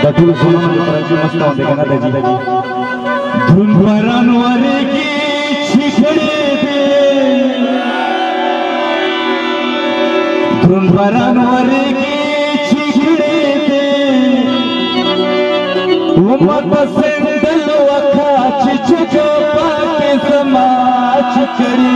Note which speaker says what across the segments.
Speaker 1: बटुल सुनो मस्त होते का ना दाजी धुन भरानवारे की छिखड़े दे धुन भरानवारे की छिखड़े दे वो मत सेंदल वखा छिछको पाके समाज करी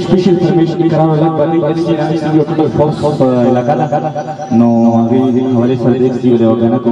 Speaker 2: Special permission कराना लग पड़ी इसकी नाम से जो तो फोर्स लगा नो अभी हमारे सर्विस की वजह से ना तो